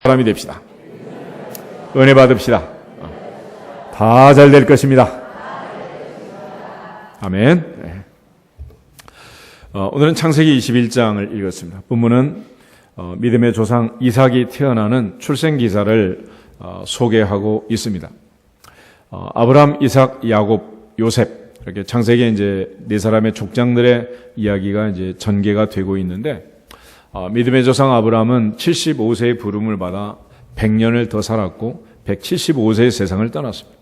사람이 됩시다. 은혜 받읍시다. 다 잘 될 것입니다. 아멘. 네. 오늘은 창세기 21장을 읽었습니다. 본문은 믿음의 조상 이삭이 태어나는 출생기사를 소개하고 있습니다. 아브라함, 이삭, 야곱, 요셉 이렇게 창세기에 이제 네 사람의 족장들의 이야기가 이제 전개가 되고 있는데 믿음의 조상 아브라함은 75세의 부름을 받아 100년을 더 살았고 175세의 세상을 떠났습니다.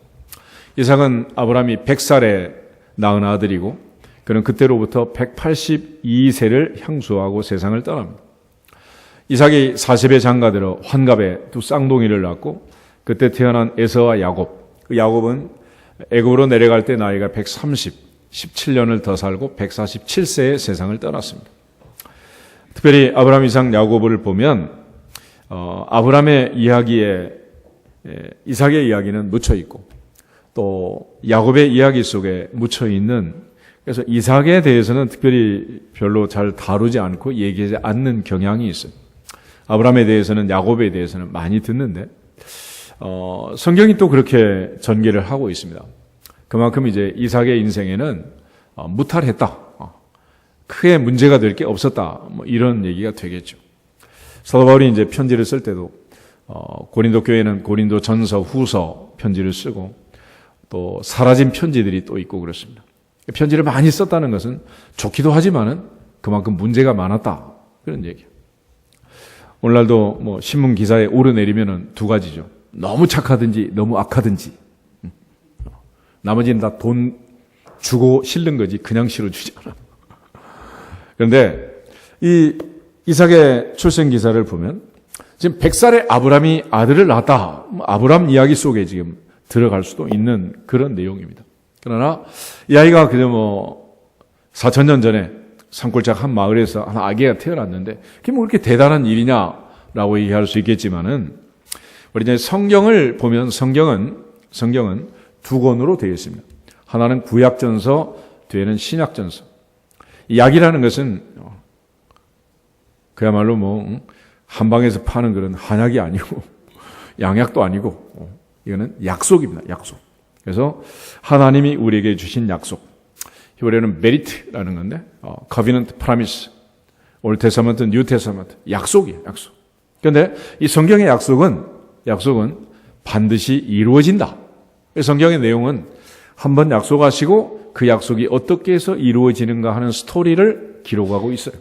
이삭은 아브라함이 100살에 낳은 아들이고 그는 그때로부터 182세를 향수하고 세상을 떠납니다. 이삭이 40에 장가들어 환갑에 두 쌍둥이를 낳고 그때 태어난 에서와 야곱. 그 야곱은 애굽으로 내려갈 때 나이가 17년을 더 살고 147세의 세상을 떠났습니다. 특별히 아브라함, 이삭, 야곱을 보면 아브라함의 이야기에 이삭의 이야기는 묻혀 있고 또 야곱의 이야기 속에 묻혀 있는, 그래서 이삭에 대해서는 특별히 별로 잘 다루지 않고 얘기하지 않는 경향이 있어요. 아브라함에 대해서는, 야곱에 대해서는 많이 듣는데 성경이 또 그렇게 전개를 하고 있습니다. 그만큼 이제 이삭의 인생에는 무탈했다, 크게 문제가 될 게 없었다, 이런 얘기가 되겠죠. 사도 바울이 이제 편지를 쓸 때도 고린도 교회는 고린도 전서, 후서 편지를 쓰고 또 사라진 편지들이 또 있고 그렇습니다. 편지를 많이 썼다는 것은 좋기도 하지만은 그만큼 문제가 많았다, 그런 얘기예요. 오늘날도 신문 기사에 오르내리면은 두 가지죠. 너무 착하든지 너무 악하든지. 나머지는 다 돈 주고 실는 거지 그냥 실어주지 않아. 그런데 이 이삭의 출생 기사를 보면 지금 100살의 아브라함이 아들을 낳았다. 아브라함 이야기 속에 지금 들어갈 수도 있는 그런 내용입니다. 그러나 이 아이가 그저 4,000년 전에 산골짜기 한 마을에서 한 아기가 태어났는데 그게 뭐 그렇게 대단한 일이냐라고 얘기할 수 있겠지만은 우리 이제 성경을 보면 성경은 두 권으로 되어 있습니다. 하나는 구약전서, 뒤에는 신약전서. 이 약이라는 것은 그야말로 한방에서 파는 그런 한약이 아니고 양약도 아니고 이거는 약속입니다. 약속. 그래서 하나님이 우리에게 주신 약속. 히브리어는 메리트라는 건데 covenant promise, 올드 테스타먼트, 뉴 테스타먼트, 약속이에요. 약속. 그런데 이 성경의 약속은 반드시 이루어진다. 성경의 내용은 한번 약속하시고 그 약속이 어떻게 해서 이루어지는가 하는 스토리를 기록하고 있어요.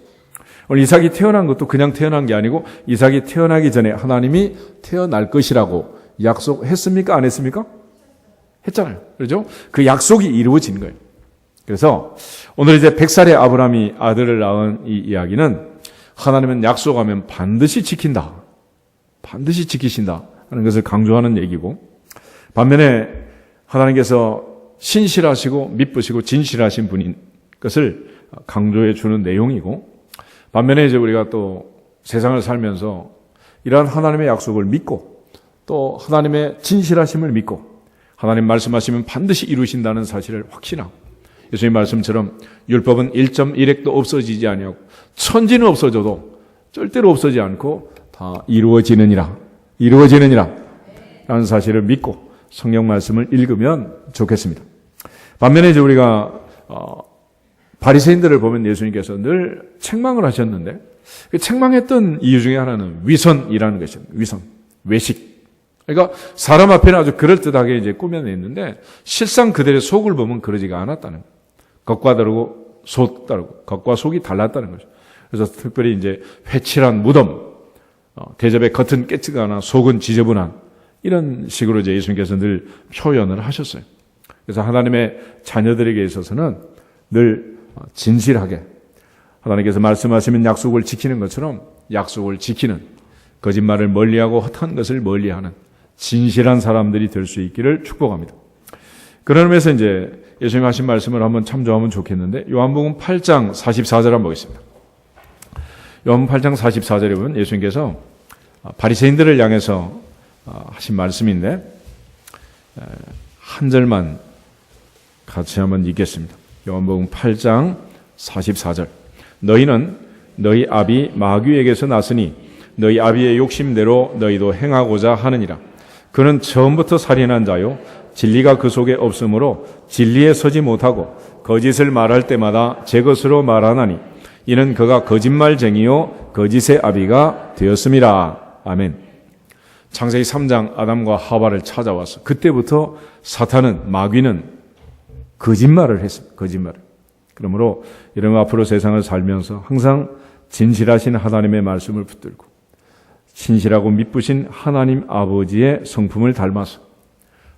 오늘 이삭이 태어난 것도 그냥 태어난 게 아니고 이삭이 태어나기 전에 하나님이 태어날 것이라고 약속했습니까? 안 했습니까? 했잖아요. 그렇죠? 그 약속이 이루어진 거예요. 그래서 오늘 이제 100살의 아브라함이 아들을 낳은 이 이야기는 하나님은 약속하면 반드시 지킨다. 반드시 지키신다 하는 것을 강조하는 얘기고, 반면에 하나님께서 신실하시고 미쁘시고 진실하신 분인 것을 강조해 주는 내용이고, 반면에 이제 우리가 또 세상을 살면서 이러한 하나님의 약속을 믿고 또 하나님의 진실하심을 믿고 하나님 말씀하시면 반드시 이루신다는 사실을 확신하고, 예수님 말씀처럼 율법은 1.1획도 없어지지 아니하고 천지는 없어져도 절대로 없어지지 않고 다 이루어지느니라 라는 사실을 믿고 성경 말씀을 읽으면 좋겠습니다. 반면에 이제 우리가 바리새인들을 보면 예수님께서 늘 책망을 하셨는데 그 책망했던 이유 중에 하나는 위선이라는 것입니다. 위선, 외식. 그러니까 사람 앞에는 아주 그럴듯하게 이제 꾸며냈는데 실상 그들의 속을 보면 그러지가 않았다는 거예요. 겉과 다르고 속 다르고 겉과 속이 달랐다는 거죠. 그래서 특별히 이제 회칠한 무덤, 대접의 겉은 깨끗하나 속은 지저분한, 이런 식으로 이제 예수님께서 늘 표현을 하셨어요. 그래서 하나님의 자녀들에게 있어서는 늘 진실하게 하나님께서 말씀하시면 약속을 지키는 것처럼 약속을 지키는, 거짓말을 멀리하고 헛한 것을 멀리하는 진실한 사람들이 될 수 있기를 축복합니다. 그런 의미에서 이제 예수님 하신 말씀을 한번 참조하면 좋겠는데, 요한복음 8장 44절 한번 보겠습니다. 요한복음 8장 44절에 보면 예수님께서 바리새인들을 향해서 하신 말씀인데 한 절만 같이 한번 읽겠습니다. 요한복음 8장 44절. 너희는 너희 아비 마귀에게서 났으니 너희 아비의 욕심대로 너희도 행하고자 하느니라. 그는 처음부터 살인한 자요 진리가 그 속에 없으므로 진리에 서지 못하고 거짓을 말할 때마다 제 것으로 말하나니 이는 그가 거짓말쟁이요 거짓의 아비가 되었음이라. 아멘. 창세기 3장 아담과 하와를 찾아와서 그때부터 사탄은 마귀는 거짓말을 했습니다. 거짓말을. 그러므로 이런 앞으로 세상을 살면서 항상 진실하신 하나님의 말씀을 붙들고 신실하고 미쁘신 하나님 아버지의 성품을 닮아서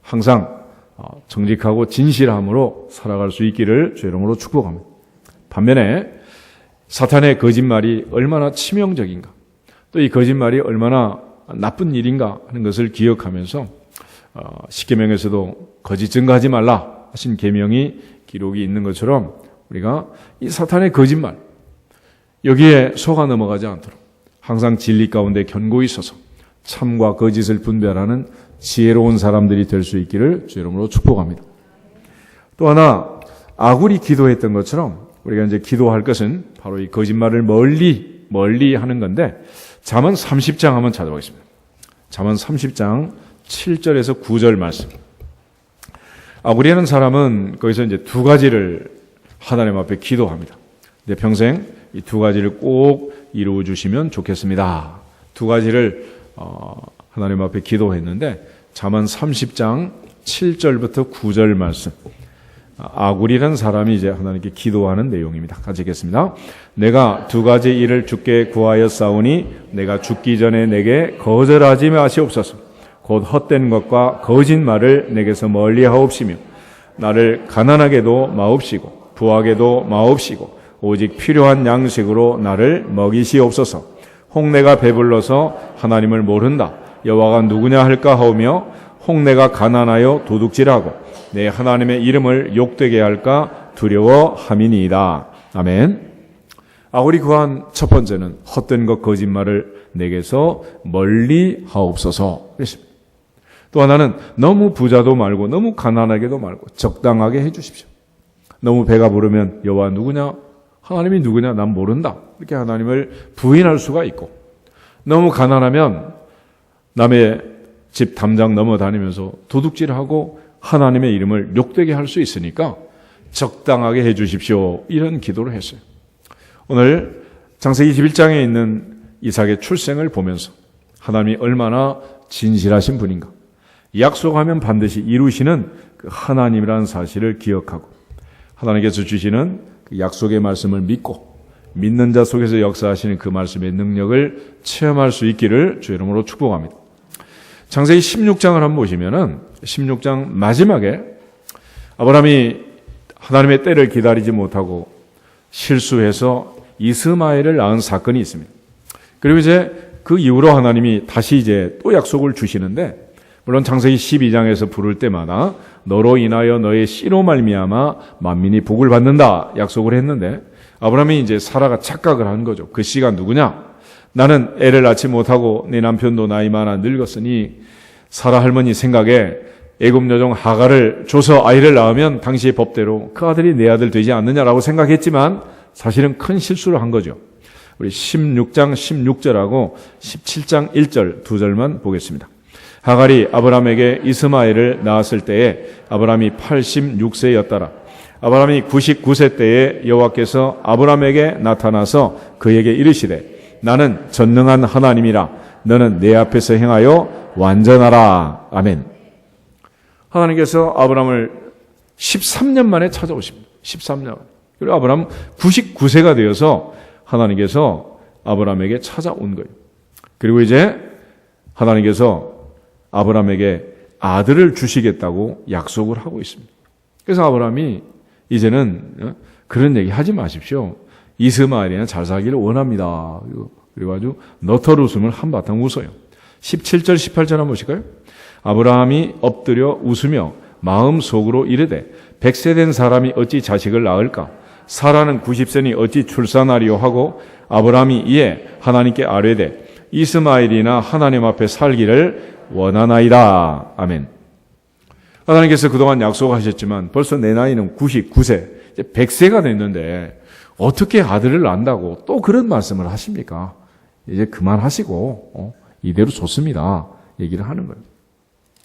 항상 정직하고 진실함으로 살아갈 수 있기를 주 이름으로 축복합니다. 반면에 사탄의 거짓말이 얼마나 치명적인가, 또 이 거짓말이 얼마나 나쁜 일인가 하는 것을 기억하면서 십계명에서도 거짓 증거하지 말라 하신 계명이 기록이 있는 것처럼 우리가 이 사탄의 거짓말 여기에 속아 넘어가지 않도록 항상 진리 가운데 견고히 서서 참과 거짓을 분별하는 지혜로운 사람들이 될 수 있기를 주 이름으로 축복합니다. 또 하나 아굴이 기도했던 것처럼 우리가 이제 기도할 것은 바로 이 거짓말을 멀리 하는 건데 잠언 30장 한번 찾아보겠습니다. 잠언 30장 7절에서 9절 말씀. 아굴이라는 사람은 거기서 이제 두 가지를 하나님 앞에 기도합니다. 내 평생 이 두 가지를 꼭 이루어 주시면 좋겠습니다. 두 가지를 하나님 앞에 기도했는데 잠언 30장 7절부터 9절 말씀. 아굴이라는 사람이 이제 하나님께 기도하는 내용입니다. 같이 읽겠습니다. 내가 두 가지 일을 주께 구하였사오니 내가 죽기 전에 내게 거절하지 마시옵소서. 곧 헛된 것과 거짓말을 내게서 멀리하옵시며 나를 가난하게도 마옵시고 부하게도 마옵시고 오직 필요한 양식으로 나를 먹이시옵소서. 홍내가 배불러서 하나님을 모른다. 여호와가 누구냐 할까 하오며 홍내가 가난하여 도둑질하고 내 하나님의 이름을 욕되게 할까 두려워함이니이다. 아멘. 아굴이 구한 첫 번째는 헛된 것 거짓말을 내게서 멀리 하옵소서 그랬습니다. 또 하나는 너무 부자도 말고 너무 가난하게도 말고 적당하게 해 주십시오. 너무 배가 부르면 여호와 누구냐? 하나님이 누구냐? 난 모른다. 이렇게 하나님을 부인할 수가 있고, 너무 가난하면 남의 집 담장 넘어다니면서 도둑질하고 하나님의 이름을 욕되게 할 수 있으니까 적당하게 해 주십시오. 이런 기도를 했어요. 오늘 창세기 21장에 있는 이삭의 출생을 보면서 하나님이 얼마나 진실하신 분인가, 약속하면 반드시 이루시는 그 하나님이라는 사실을 기억하고 하나님께서 주시는 그 약속의 말씀을 믿고 믿는 자 속에서 역사하시는 그 말씀의 능력을 체험할 수 있기를 주 이름으로 축복합니다. 창세기 16장을 한번 보시면은 16장 마지막에 아브라함이 하나님의 때를 기다리지 못하고 실수해서 이스마엘을 낳은 사건이 있습니다. 그리고 이제 그 이후로 하나님이 다시 이제 또 약속을 주시는데, 물론 창세기 12장에서 부를 때마다 너로 인하여 너의 씨로 말미암아 만민이 복을 받는다 약속을 했는데, 아브라함이 이제 사라가 착각을 한 거죠. 그 씨가 누구냐? 나는 애를 낳지 못하고 내 남편도 나이 많아 늙었으니 사라 할머니 생각에 애굽 여종 하갈을 줘서 아이를 낳으면 당시의 법대로 그 아들이 내 아들 되지 않느냐라고 생각했지만 사실은 큰 실수를 한 거죠. 우리 16장 16절하고 17장 1절 두 절만 보겠습니다. 하갈이 아브라함에게 이스마엘을 낳았을 때에 아브라함이 86세였더라. 아브라함이 99세 때에 여호와께서 아브라함에게 나타나서 그에게 이르시되 나는 전능한 하나님이라. 너는 내 앞에서 행하여 완전하라. 아멘. 하나님께서 아브라함을 13년 만에 찾아오십니다. 13년. 그리고 아브라함 99세가 되어서 하나님께서 아브라함에게 찾아온 거예요. 그리고 이제 하나님께서 아브라함에게 아들을 주시겠다고 약속을 하고 있습니다. 그래서 아브라함이 이제는 그런 얘기 하지 마십시오. 이스마엘이나 잘 살기를 원합니다. 그리고 아주 너털 웃음을 한바탕 웃어요. 17절 18절 한번 보실까요? 아브라함이 엎드려 웃으며 마음속으로 이르되 100세 된 사람이 어찌 자식을 낳을까? 사라는 90세니 어찌 출산하리요 하고 아브라함이 이에 하나님께 아뢰되 이스마엘이나 하나님 앞에 살기를 원하나이다. 아멘. 하나님께서 그동안 약속하셨지만 벌써 내 나이는 99세, 이제 100세가 됐는데 어떻게 아들을 낳는다고 또 그런 말씀을 하십니까? 이제 그만하시고 이대로 좋습니다. 얘기를 하는 거예요.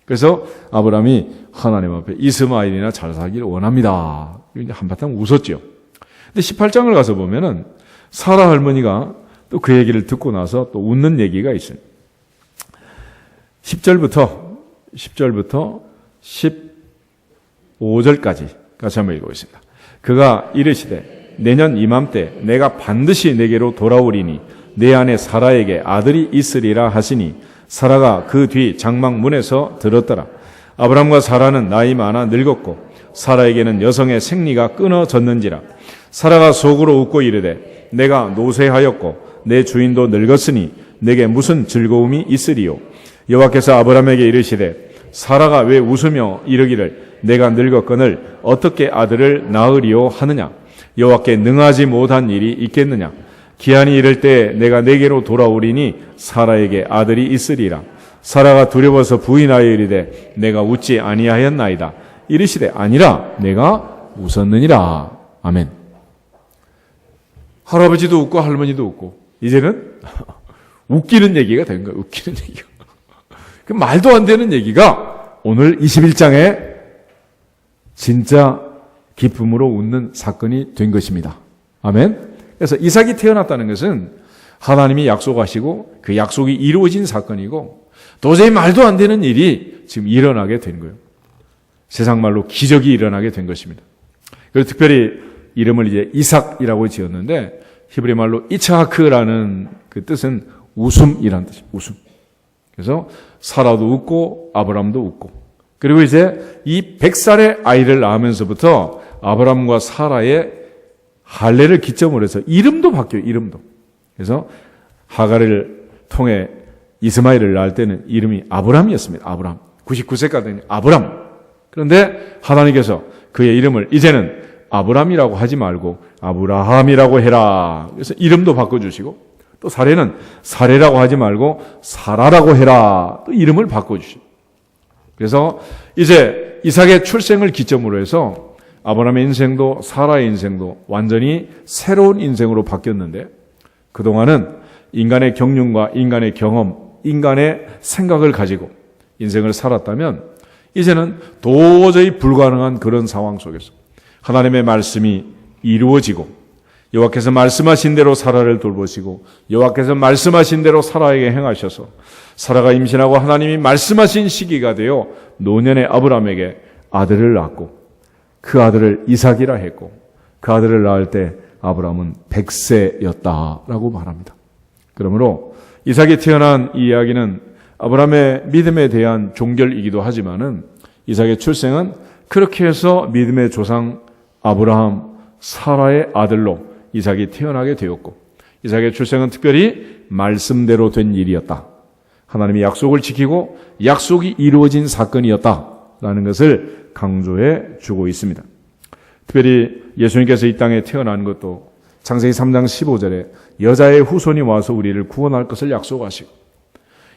그래서 아브라함이 하나님 앞에 이스마엘이나 잘 살기를 원합니다. 이제 한바탕 웃었죠. 근데 18장을 가서 보면은 사라 할머니가 또 그 얘기를 듣고 나서 또 웃는 얘기가 있어요. 10절부터 15절까지 같이 한번 읽어보겠습니다. 그가 이르시되 내년 이맘때 내가 반드시 내게로 돌아오리니 내 안에 사라에게 아들이 있으리라 하시니 사라가 그 뒤 장막문에서 들었더라. 아브람과 사라는 나이 많아 늙었고 사라에게는 여성의 생리가 끊어졌는지라. 사라가 속으로 웃고 이르되 내가 노쇠하였고 내 주인도 늙었으니 내게 무슨 즐거움이 있으리요. 여호와께서 아브람에게 이르시되 사라가 왜 웃으며 이르기를 내가 늙었거늘 어떻게 아들을 낳으리요 하느냐. 여호와께 능하지 못한 일이 있겠느냐. 기한이 이를 때 내가 내게로 돌아오리니 사라에게 아들이 있으리라. 사라가 두려워서 부인하여 이르되 내가 웃지 아니하였나이다. 이르시되 아니라 내가 웃었느니라. 아멘. 할아버지도 웃고 할머니도 웃고 이제는 웃기는 얘기가 된 거예요. 웃기는 얘기가. 그 말도 안 되는 얘기가 오늘 21장에 진짜 기쁨으로 웃는 사건이 된 것입니다. 아멘. 그래서 이삭이 태어났다는 것은 하나님이 약속하시고 그 약속이 이루어진 사건이고 도저히 말도 안 되는 일이 지금 일어나게 된 거예요. 세상 말로 기적이 일어나게 된 것입니다. 그리고 특별히 이름을 이제 이삭이라고 지었는데 히브리 말로 이츠하크라는 그 뜻은 웃음이라는 뜻입니다. 웃음. 그래서 사라도 웃고 아브람도 웃고 그리고 이제 이 100살의 아이를 낳으면서부터 아브람과 사라의 할례를 기점으로 해서 이름도 바뀌어요. 이름도. 그래서 하갈을 통해 이스마엘을 낳을 때는 이름이 아브람이었습니다. 아브람. 99세까지 되니 아브람. 그런데 하나님께서 그의 이름을 이제는 아브람이라고 하지 말고 아브라함이라고 해라. 그래서 이름도 바꿔주시고 또 사례는 사례라고 하지 말고 사라라고 해라. 또 이름을 바꿔주시고 그래서 이제 이삭의 출생을 기점으로 해서 아브라함의 인생도 사라의 인생도 완전히 새로운 인생으로 바뀌었는데 그동안은 인간의 경륜과 인간의 경험, 인간의 생각을 가지고 인생을 살았다면 이제는 도저히 불가능한 그런 상황 속에서 하나님의 말씀이 이루어지고 여호와께서 말씀하신 대로 사라를 돌보시고 여호와께서 말씀하신 대로 사라에게 행하셔서 사라가 임신하고 하나님이 말씀하신 시기가 되어 노년의 아브라함에게 아들을 낳고 그 아들을 이삭이라 했고 그 아들을 낳을 때 아브라함은 100세였다라고 말합니다. 그러므로 이삭이 태어난 이 이야기는 아브라함의 믿음에 대한 종결이기도 하지만은 이삭의 출생은 그렇게 해서 믿음의 조상 아브라함, 사라의 아들로 이삭이 태어나게 되었고 이삭의 출생은 특별히 말씀대로 된 일이었다. 하나님이 약속을 지키고 약속이 이루어진 사건이었다라는 것을 강조해 주고 있습니다. 특별히 예수님께서 이 땅에 태어난 것도 창세기 3장 15절에 여자의 후손이 와서 우리를 구원할 것을 약속하시고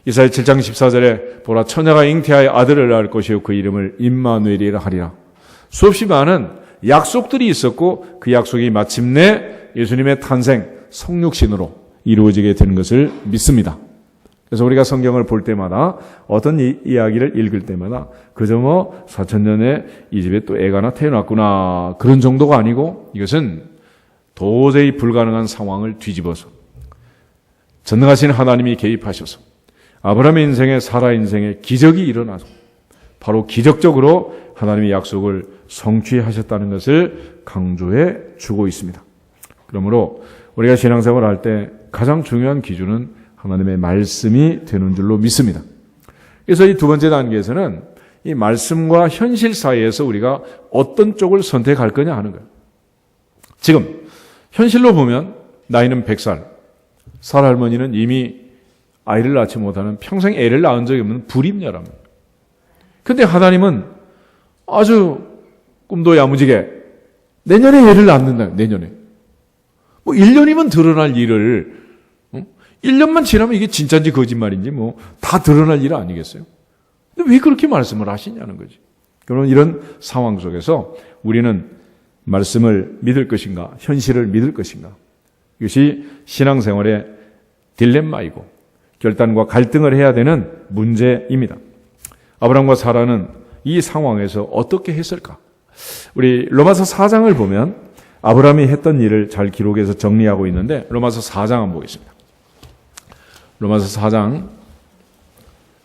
이사야 7장 14절에 보라 처녀가 잉태하여 아들을 낳을 것이요 그 이름을 임마누엘이라 하리라. 수없이 많은 약속들이 있었고 그 약속이 마침내 예수님의 탄생 성육신으로 이루어지게 되는 것을 믿습니다. 그래서 우리가 성경을 볼 때마다 어떤 이야기를 읽을 때마다 그저 4,000년에 이 집에 또 애가 하나 태어났구나 그런 정도가 아니고 이것은 도저히 불가능한 상황을 뒤집어서 전능하신 하나님이 개입하셔서 아브라함의 인생에 사라 인생에 기적이 일어나서 바로 기적적으로 하나님의 약속을 성취하셨다는 것을 강조해 주고 있습니다. 그러므로 우리가 신앙생활을 할 때 가장 중요한 기준은 하나님의 말씀이 되는 줄로 믿습니다. 그래서 이 두 번째 단계에서는 이 말씀과 현실 사이에서 우리가 어떤 쪽을 선택할 거냐 하는 거예요. 지금 현실로 보면 나이는 100살, 사라 할머니는 이미 아이를 낳지 못하는 평생 애를 낳은 적이 없는 불임녀랍니다. 그런데 하나님은 아주 꿈도 야무지게 내년에 애를 낳는다. 내년에. 1년이면 드러날 일을 1년만 지나면 이게 진짜인지 거짓말인지 다 드러날 일 아니겠어요? 근데 왜 그렇게 말씀을 하시냐는 거지. 그러면 이런 상황 속에서 우리는 말씀을 믿을 것인가, 현실을 믿을 것인가. 이것이 신앙생활의 딜레마이고 결단과 갈등을 해야 되는 문제입니다. 아브라함과 사라는 이 상황에서 어떻게 했을까? 우리 로마서 4장을 보면 아브라함이 했던 일을 잘 기록해서 정리하고 있는데 로마서 4장 한번 보겠습니다. 로마서 4장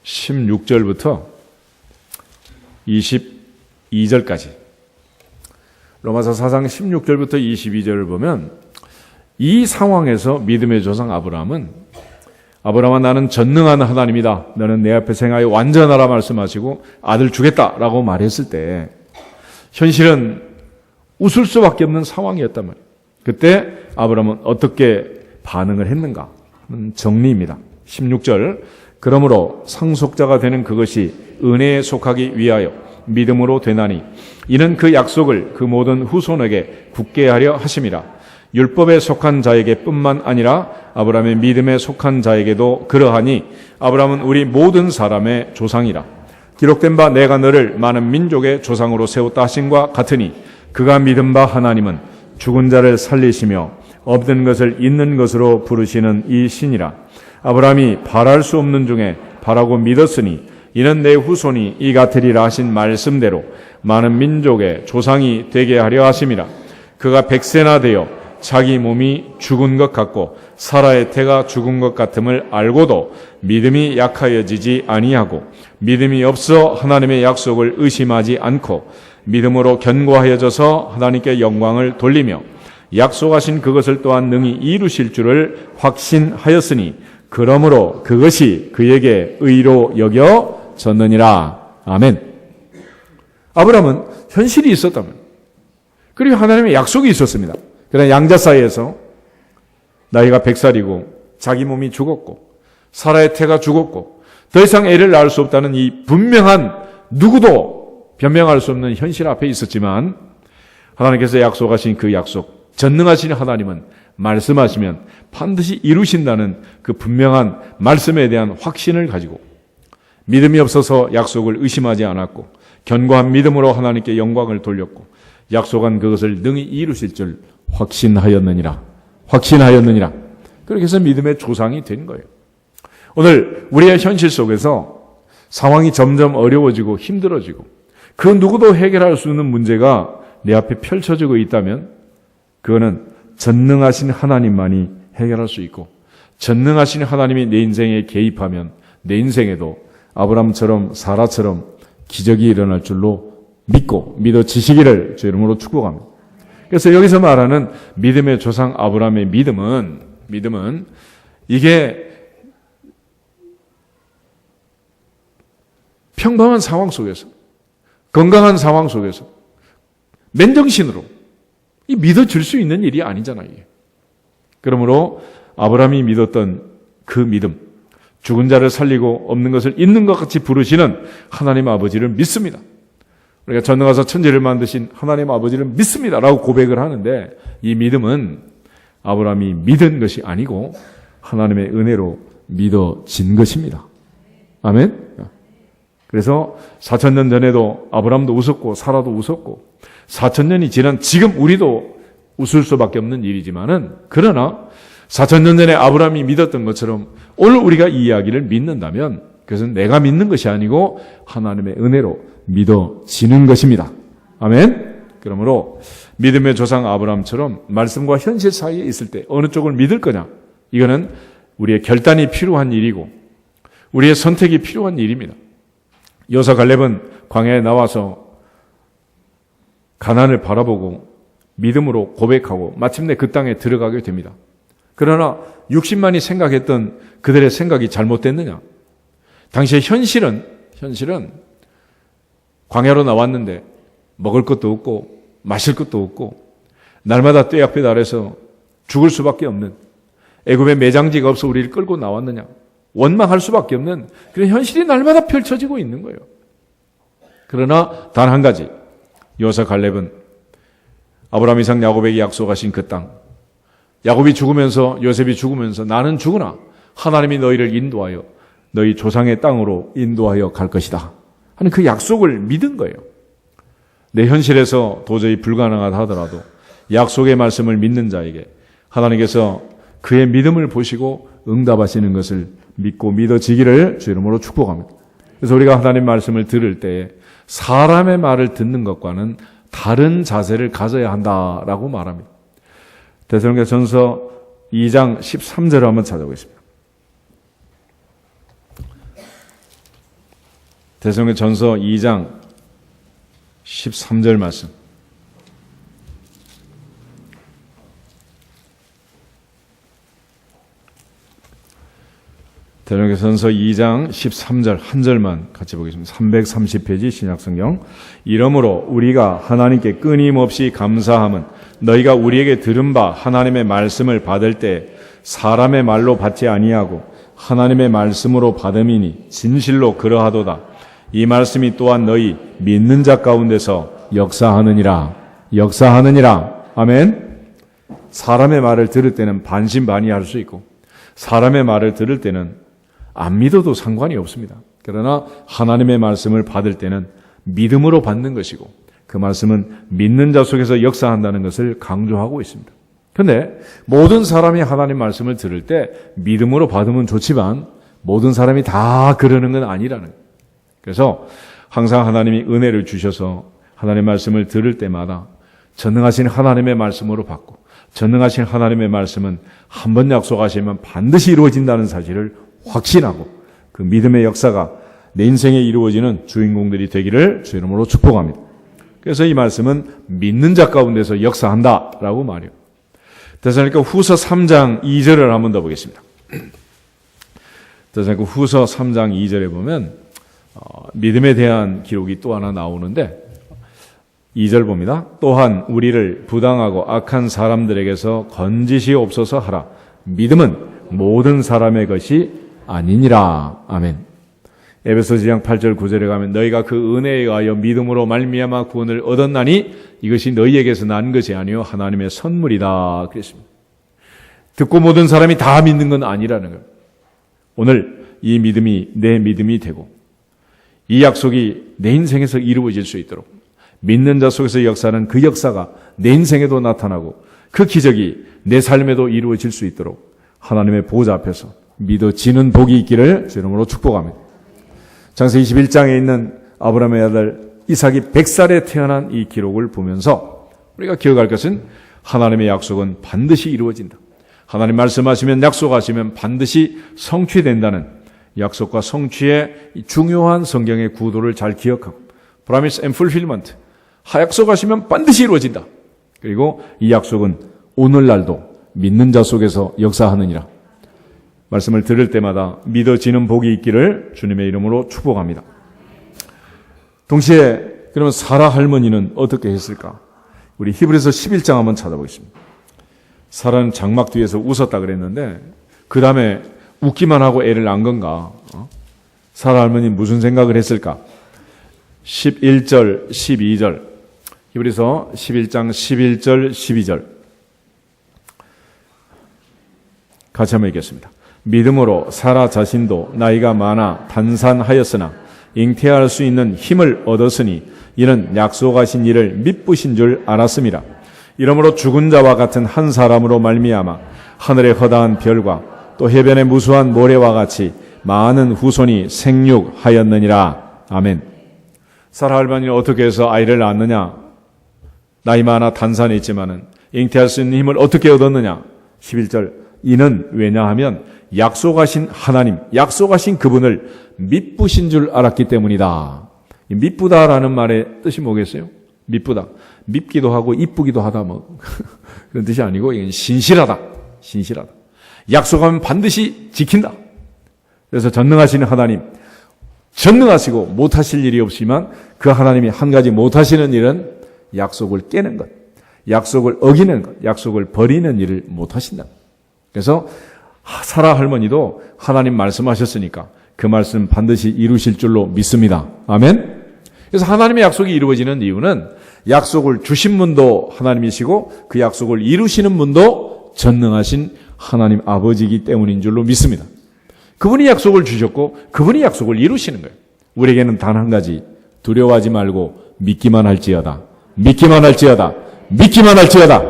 16절부터 22절까지 로마서 4장 16절부터 22절을 보면 이 상황에서 믿음의 조상 아브라함아 나는 전능한 하나님이다. 너는 내 앞에 생하여 완전하라 말씀하시고 아들 주겠다라고 말했을 때 현실은 웃을 수밖에 없는 상황이었단 말이에요. 그때 아브라함은 어떻게 반응을 했는가? 정리입니다. 16절 그러므로 상속자가 되는 그것이 은혜에 속하기 위하여 믿음으로 되나니 이는 그 약속을 그 모든 후손에게 굳게 하려 하심이라. 율법에 속한 자에게 뿐만 아니라 아브라함의 믿음에 속한 자에게도 그러하니 아브라함은 우리 모든 사람의 조상이라. 기록된 바 내가 너를 많은 민족의 조상으로 세웠다 하심과 같으니 그가 믿은 바 하나님은 죽은 자를 살리시며 없는 것을 있는 것으로 부르시는 이 신이라. 아브라함이 바랄 수 없는 중에 바라고 믿었으니 이는 내 후손이 이 같으리라 하신 말씀대로 많은 민족의 조상이 되게 하려 하심이라. 그가 100세나 되어 자기 몸이 죽은 것 같고 사라의 태가 죽은 것 같음을 알고도 믿음이 약하여지지 아니하고 믿음이 없어 하나님의 약속을 의심하지 않고 믿음으로 견고하여져서 하나님께 영광을 돌리며 약속하신 그것을 또한 능히 이루실 줄을 확신하였으니 그러므로 그것이 그에게 의로 여겨졌느니라. 아멘. 아브라함은 현실이 있었다면 그리고 하나님의 약속이 있었습니다. 그러나 양자 사이에서 나이가 100살이고 자기 몸이 죽었고 사라의 태가 죽었고 더 이상 애를 낳을 수 없다는 이 분명한 누구도 변명할 수 없는 현실 앞에 있었지만 하나님께서 약속하신 그 약속, 전능하신 하나님은 말씀하시면 반드시 이루신다는 그 분명한 말씀에 대한 확신을 가지고 믿음이 없어서 약속을 의심하지 않았고 견고한 믿음으로 하나님께 영광을 돌렸고 약속한 그것을 능히 이루실 줄 확신하였느니라. 그렇게 해서 믿음의 조상이 된 거예요. 오늘 우리의 현실 속에서 상황이 점점 어려워지고 힘들어지고 그 누구도 해결할 수 없는 문제가 내 앞에 펼쳐지고 있다면 그거는 전능하신 하나님만이 해결할 수 있고 전능하신 하나님이 내 인생에 개입하면 내 인생에도 아브라함처럼 사라처럼 기적이 일어날 줄로 믿고 믿어지시기를 주 이름으로 축복합니다. 그래서 여기서 말하는 믿음의 조상 아브라함의 믿음은 이게 평범한 상황 속에서 건강한 상황 속에서 맨정신으로 이 믿어질 수 있는 일이 아니잖아요. 그러므로 아브라함이 믿었던 그 믿음, 죽은 자를 살리고 없는 것을 있는 것 같이 부르시는 하나님 아버지를 믿습니다. 우리가 전능하사 천지를 만드신 하나님 아버지를 믿습니다라고 고백을 하는데 이 믿음은 아브라함이 믿은 것이 아니고 하나님의 은혜로 믿어진 것입니다. 아멘. 그래서 4,000년 전에도 아브라함도 웃었고 사라도 웃었고 4,000년이 지난 지금 우리도 웃을 수밖에 없는 일이지만은 그러나 4,000년 전에 아브라함이 믿었던 것처럼 오늘 우리가 이 이야기를 믿는다면 그것은 내가 믿는 것이 아니고 하나님의 은혜로 믿어지는 것입니다. 아멘. 그러므로 믿음의 조상 아브라함처럼 말씀과 현실 사이에 있을 때 어느 쪽을 믿을 거냐? 이거는 우리의 결단이 필요한 일이고 우리의 선택이 필요한 일입니다. 여호사 갈렙은 광야에 나와서 가나안을 바라보고 믿음으로 고백하고 마침내 그 땅에 들어가게 됩니다. 그러나 60만이 생각했던 그들의 생각이 잘못됐느냐? 당시의 현실은 광야로 나왔는데 먹을 것도 없고 마실 것도 없고 날마다 떼 앞에 달해서 죽을 수밖에 없는 애굽의 매장지가 없어 우리를 끌고 나왔느냐? 원망할 수밖에 없는 그런 현실이 날마다 펼쳐지고 있는 거예요. 그러나 단 한 가지 여호사 갈렙은 아브라함, 이삭, 야곱에게 약속하신 그 땅 야곱이 죽으면서 요셉이 죽으면서 나는 죽으나 하나님이 너희를 인도하여 너희 조상의 땅으로 인도하여 갈 것이다 하는 그 약속을 믿은 거예요. 내 현실에서 도저히 불가능하다 하더라도 약속의 말씀을 믿는 자에게 하나님께서 그의 믿음을 보시고 응답하시는 것을 믿고 믿어지기를 주 이름으로 축복합니다. 그래서 우리가 하나님 말씀을 들을 때 사람의 말을 듣는 것과는 다른 자세를 가져야 한다라고 말합니다. 데살로니가전서 2장 13절을 한번 찾아보겠습니다. 데살로니가전서 2장 13절 말씀. 데살로니가전서 2장 13절 한 절만 같이 보겠습니다. 330페이지 신약성경. 이러므로 우리가 하나님께 끊임없이 감사함은 너희가 우리에게 들은 바 하나님의 말씀을 받을 때 사람의 말로 받지 아니하고 하나님의 말씀으로 받음이니 진실로 그러하도다. 이 말씀이 또한 너희 믿는 자 가운데서 역사하느니라. 역사하느니라. 아멘. 사람의 말을 들을 때는 반신반의할 수 있고 사람의 말을 들을 때는 안 믿어도 상관이 없습니다. 그러나 하나님의 말씀을 받을 때는 믿음으로 받는 것이고 그 말씀은 믿는 자 속에서 역사한다는 것을 강조하고 있습니다. 그런데 모든 사람이 하나님 말씀을 들을 때 믿음으로 받으면 좋지만 모든 사람이 다 그러는 건 아니라는 거예요. 그래서 항상 하나님이 은혜를 주셔서 하나님의 말씀을 들을 때마다 전능하신 하나님의 말씀으로 받고 전능하신 하나님의 말씀은 한 번 약속하시면 반드시 이루어진다는 사실을 확신하고 그 믿음의 역사가 내 인생에 이루어지는 주인공들이 되기를 주 이름으로 축복합니다. 그래서 이 말씀은 믿는 자 가운데서 역사한다라고 말해요. 데살로니가 후서 3장 2절을 한번 더 보겠습니다. 데살로니가 후서 3장 2절에 보면 믿음에 대한 기록이 또 하나 나오는데 2절 봅니다. 또한 우리를 부당하고 악한 사람들에게서 건지시옵소서 하라. 믿음은 모든 사람의 것이 아니니라. 아멘. 에베소서 2장 8절 9절에 가면 너희가 그 은혜에 의하여 믿음으로 말미암아 구원을 얻었나니 이것이 너희에게서 난 것이 아니요 하나님의 선물이다. 그랬습니다. 듣고 모든 사람이 다 믿는 건 아니라는 거예요. 오늘 이 믿음이 내 믿음이 되고 이 약속이 내 인생에서 이루어질 수 있도록 믿는 자 속에서 역사는 그 역사가 내 인생에도 나타나고 그 기적이 내 삶에도 이루어질 수 있도록 하나님의 보좌 앞에서 믿어지는 복이 있기를 주 이름으로 축복합니다. 창세기 21장에 있는 아브라함의 아들 이삭이 100살에 태어난 이 기록을 보면서 우리가 기억할 것은 하나님의 약속은 반드시 이루어진다. 하나님 말씀하시면 약속하시면 반드시 성취된다는 약속과 성취의 중요한 성경의 구도를 잘 기억하고 Promise and Fulfillment. 약속하시면 반드시 이루어진다. 그리고 이 약속은 오늘날도 믿는 자 속에서 역사하느니라. 말씀을 들을 때마다 믿어지는 복이 있기를 주님의 이름으로 축복합니다. 동시에 그러면 사라 할머니는 어떻게 했을까? 우리 히브리서 11장 한번 찾아보겠습니다. 사라는 장막 뒤에서 웃었다 그랬는데 그 다음에 웃기만 하고 애를 낳은 건가? 사라 할머니는 무슨 생각을 했을까? 11절, 12절 히브리서 11장 11절, 12절 같이 한번 읽겠습니다. 믿음으로 사라 자신도 나이가 많아 단산하였으나 잉태할 수 있는 힘을 얻었으니 이는 약속하신 일을 미쁘신 줄 알았습니다. 이러므로 죽은 자와 같은 한 사람으로 말미암아 하늘의 허다한 별과 또 해변의 무수한 모래와 같이 많은 후손이 생육하였느니라. 아멘. 사라 할머니는 어떻게 해서 아이를 낳았느냐? 나이 많아 단산했지만은 잉태할 수 있는 힘을 어떻게 얻었느냐? 11절 이는 왜냐하면 약속하신 하나님, 약속하신 그분을 미쁘신 줄 알았기 때문이다. 미쁘다라는 말의 뜻이 뭐겠어요? 미쁘다. 밉기도 하고 이쁘기도 하다 뭐 그런 뜻이 아니고 이건 신실하다. 신실하다. 약속하면 반드시 지킨다. 그래서 전능하시는 하나님, 전능하시고 못하실 일이 없지만 그 하나님이 한 가지 못하시는 일은 약속을 깨는 것, 약속을 어기는 것, 약속을 버리는 일을 못하신다. 그래서 사라 할머니도 하나님 말씀하셨으니까 그 말씀 반드시 이루실 줄로 믿습니다. 아멘. 그래서 하나님의 약속이 이루어지는 이유는 약속을 주신 분도 하나님이시고 그 약속을 이루시는 분도 전능하신 하나님 아버지이기 때문인 줄로 믿습니다. 그분이 약속을 주셨고 그분이 약속을 이루시는 거예요. 우리에게는 단 한 가지, 두려워하지 말고 믿기만 할지어다. 믿기만 할지어다. 믿기만 할지어다.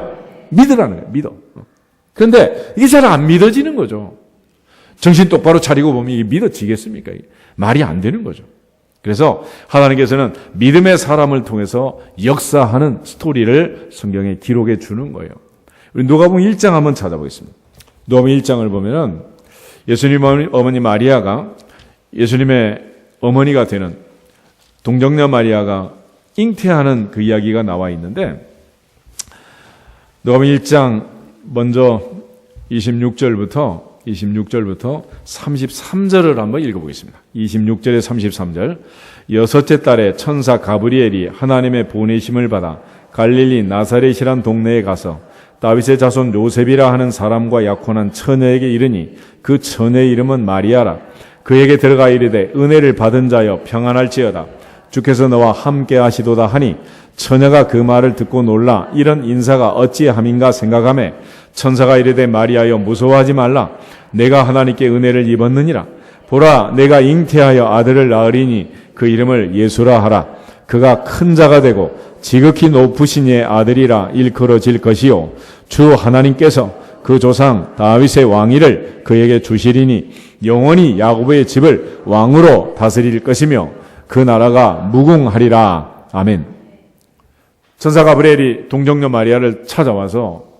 믿으라는 거예요. 믿어. 그런데 이게 잘 안 믿어지는 거죠. 정신 똑바로 차리고 보면 이게 믿어지겠습니까? 말이 안 되는 거죠. 그래서 하나님께서는 믿음의 사람을 통해서 역사하는 스토리를 성경에 기록해 주는 거예요. 우리 누가복음 1장 한번 찾아보겠습니다. 누가복음 1장을 보면은 예수님 어머니 마리아가 예수님의 어머니가 되는 동정녀 마리아가 잉태하는 그 이야기가 나와 있는데 누가복음 1장 먼저 26절부터 33절을 한번 읽어보겠습니다. 26절에 33절. 여섯째 달에 천사 가브리엘이 하나님의 보내심을 받아 갈릴리 나사렛이란 동네에 가서 다윗의 자손 요셉이라 하는 사람과 약혼한 처녀에게 이르니 그 처녀의 이름은 마리아라. 그에게 들어가 이르되 은혜를 받은 자여 평안할지어다. 주께서 너와 함께 하시도다 하니 처녀가 그 말을 듣고 놀라 이런 인사가 어찌함인가 생각하매 천사가 이르되 마리아여 무서워하지 말라. 내가 하나님께 은혜를 입었느니라. 보라 내가 잉태하여 아들을 낳으리니 그 이름을 예수라 하라. 그가 큰 자가 되고 지극히 높으신 이의 아들이라 일컬어질 것이요 주 하나님께서 그 조상 다윗의 왕위를 그에게 주시리니 영원히 야곱의 집을 왕으로 다스릴 것이며 그 나라가 무궁하리라. 아멘. 천사 가브리엘이 동정녀 마리아를 찾아와서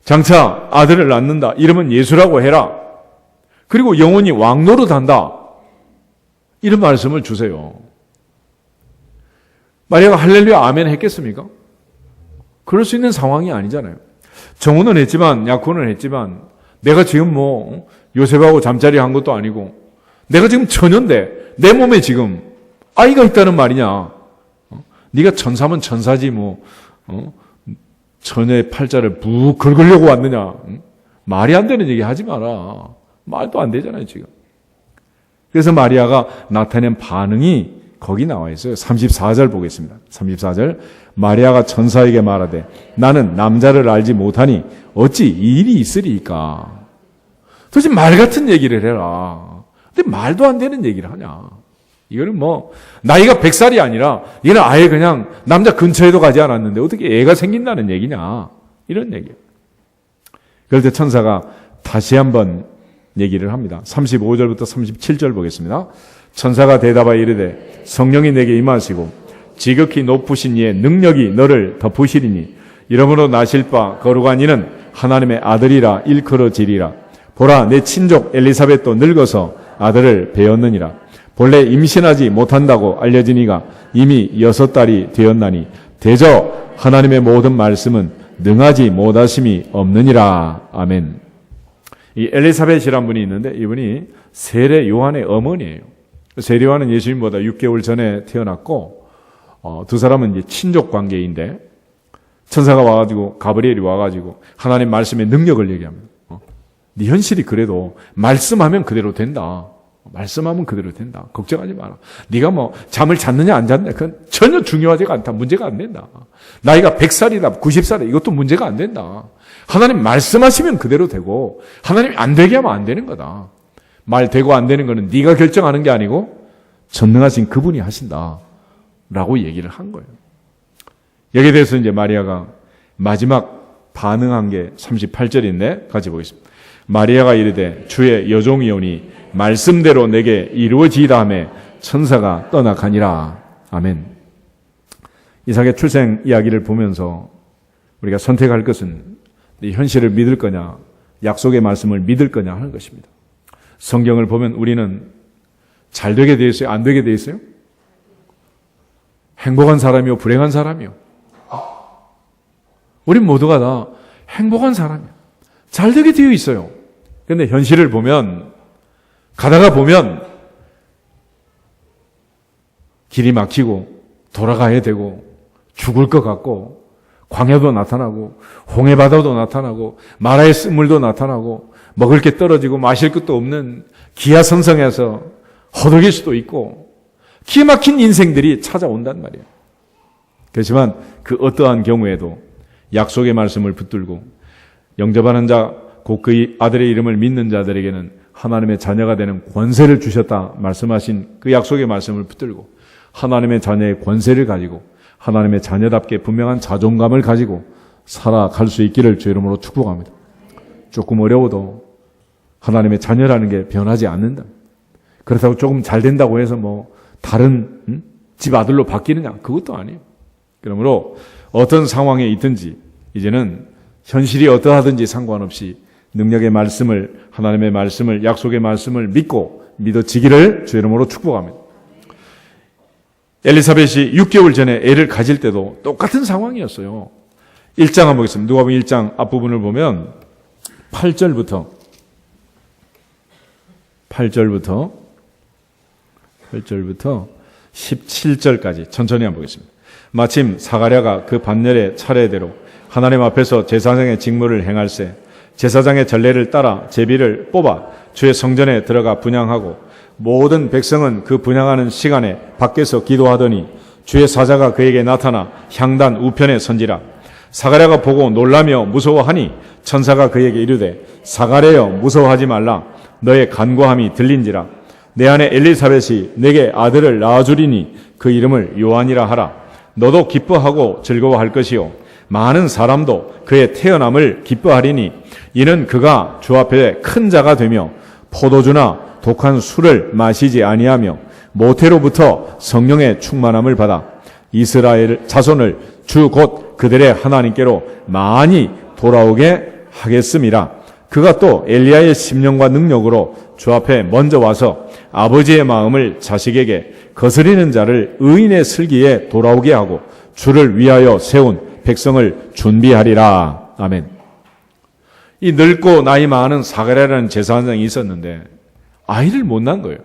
장차 아들을 낳는다. 이름은 예수라고 해라. 그리고 영원히 왕노릇한다. 이런 말씀을 주세요. 마리아가 할렐루야 아멘 했겠습니까? 그럴 수 있는 상황이 아니잖아요. 정혼은 했지만 약혼은 했지만 내가 지금 뭐 요셉하고 잠자리 한 것도 아니고 내가 지금 처녀인데 내 몸에 지금 아이가 있다는 말이냐. 네가 천사면 천사지 뭐 처녀의 팔자를 푹 긁으려고 왔느냐. 말이 안 되는 얘기 하지 마라. 말도 안 되잖아요 지금. 그래서 마리아가 나타낸 반응이 거기 나와 있어요. 34절 보겠습니다. 34절. 마리아가 천사에게 말하되 나는 남자를 알지 못하니 어찌 이 일이 있으리까. 도대체 말 같은 얘기를 해라. 근데 말도 안 되는 얘기를 하냐. 이거는 뭐 나이가 100살이 아니라 얘는 아예 그냥 남자 근처에도 가지 않았는데 어떻게 애가 생긴다는 얘기냐. 이런 얘기예요. 그럴 때 천사가 다시 한번 얘기를 합니다. 35절부터 37절 보겠습니다. 천사가 대답하여 이르되 성령이 내게 임하시고 지극히 높으신 이의 능력이 너를 덮으시리니 이러므로 나실 바 거룩한 이는 하나님의 아들이라 일컬어지리라. 보라 내 친족 엘리사벳도 늙어서 아들을 배었느니라. 본래 임신하지 못한다고 알려지니가 이미 6달이 되었나니 대저 하나님의 모든 말씀은 능하지 못하심이 없느니라. 아멘. 이 엘리사벳이란 분이 있는데 이분이 세례 요한의 어머니예요. 세례 요한은 예수님보다 6개월 전에 태어났고 두 사람은 이제 친족 관계인데 천사가 와가지고 가브리엘이 와가지고 하나님 말씀의 능력을 얘기합니다. 네 현실이 그래도 말씀하면 그대로 된다. 말씀하면 그대로 된다. 걱정하지 마라. 네가 뭐 잠을 잤느냐 안 잤느냐 그건 전혀 중요하지가 않다. 문제가 안 된다. 나이가 100살이다 90살이다 이것도 문제가 안 된다. 하나님 말씀하시면 그대로 되고 하나님이 안 되게 하면 안 되는 거다. 말 되고 안 되는 거는 네가 결정하는 게 아니고 전능하신 그분이 하신다. 라고 얘기를 한 거예요. 여기에 대해서 이제 마리아가 마지막 반응한 게 38절인데 같이 보겠습니다. 마리아가 이르되 주의 여종이오니 말씀대로 내게 이루어지이다 하매 천사가 떠나가니라. 아멘. 이삭의 출생 이야기를 보면서 우리가 선택할 것은 네 현실을 믿을 거냐 약속의 말씀을 믿을 거냐 하는 것입니다. 성경을 보면 우리는 잘 되게 되어 있어요? 안 되게 되어 있어요? 행복한 사람이요? 불행한 사람이요? 우린 모두가 다 행복한 사람이야. 잘 되게 되어 있어요. 그런데 현실을 보면 가다가 보면 길이 막히고 돌아가야 되고 죽을 것 같고 광야도 나타나고 홍해바다도 나타나고 마라의 쓴물도 나타나고 먹을 게 떨어지고 마실 것도 없는 기하선성에서 허덕일 수도 있고 기가 막힌 인생들이 찾아온단 말이에요. 그렇지만 그 어떠한 경우에도 약속의 말씀을 붙들고 영접하는 자 곧 그 아들의 이름을 믿는 자들에게는 하나님의 자녀가 되는 권세를 주셨다 말씀하신 그 약속의 말씀을 붙들고 하나님의 자녀의 권세를 가지고 하나님의 자녀답게 분명한 자존감을 가지고 살아갈 수 있기를 주 이름으로 축복합니다. 조금 어려워도 하나님의 자녀라는 게 변하지 않는다. 그렇다고 조금 잘 된다고 해서 뭐 다른 집 아들로 바뀌느냐? 그것도 아니에요. 그러므로 어떤 상황에 있든지 이제는 현실이 어떠하든지 상관없이 능력의 말씀을, 하나님의 말씀을, 약속의 말씀을 믿고 믿어지기를 주 이름으로 축복합니다. 엘리사벳이 6개월 전에 애를 가질 때도 똑같은 상황이었어요. 1장 한번 보겠습니다. 누가복음 1장 앞부분을 보면 8절부터 17절까지 천천히 한번 보겠습니다. 마침 사가랴가 그 밤열의 차례대로 하나님 앞에서 제사장의 직무를 행할세 제사장의 전례를 따라 제비를 뽑아 주의 성전에 들어가 분향하고 모든 백성은 그 분향하는 시간에 밖에서 기도하더니 주의 사자가 그에게 나타나 향단 우편에 선지라. 사가랴가 보고 놀라며 무서워하니 천사가 그에게 이르되 사가랴여 무서워하지 말라. 너의 간구함이 들린지라. 내 아내 엘리사벳이 내게 아들을 낳아주리니 그 이름을 요한이라 하라. 너도 기뻐하고 즐거워할 것이요 많은 사람도 그의 태어남을 기뻐하리니 이는 그가 주 앞에 큰 자가 되며 포도주나 독한 술을 마시지 아니하며 모태로부터 성령의 충만함을 받아 이스라엘 자손을 주 곧 그들의 하나님께로 많이 돌아오게 하겠음이라. 그가 또 엘리야의 심령과 능력으로 주 앞에 먼저 와서 아버지의 마음을 자식에게 거스리는 자를 의인의 슬기에 돌아오게 하고 주를 위하여 세운 백성을 준비하리라. 아멘. 이 늙고 나이 많은 사가랴라는 제사장이 있었는데 아이를 못 낳은 거예요.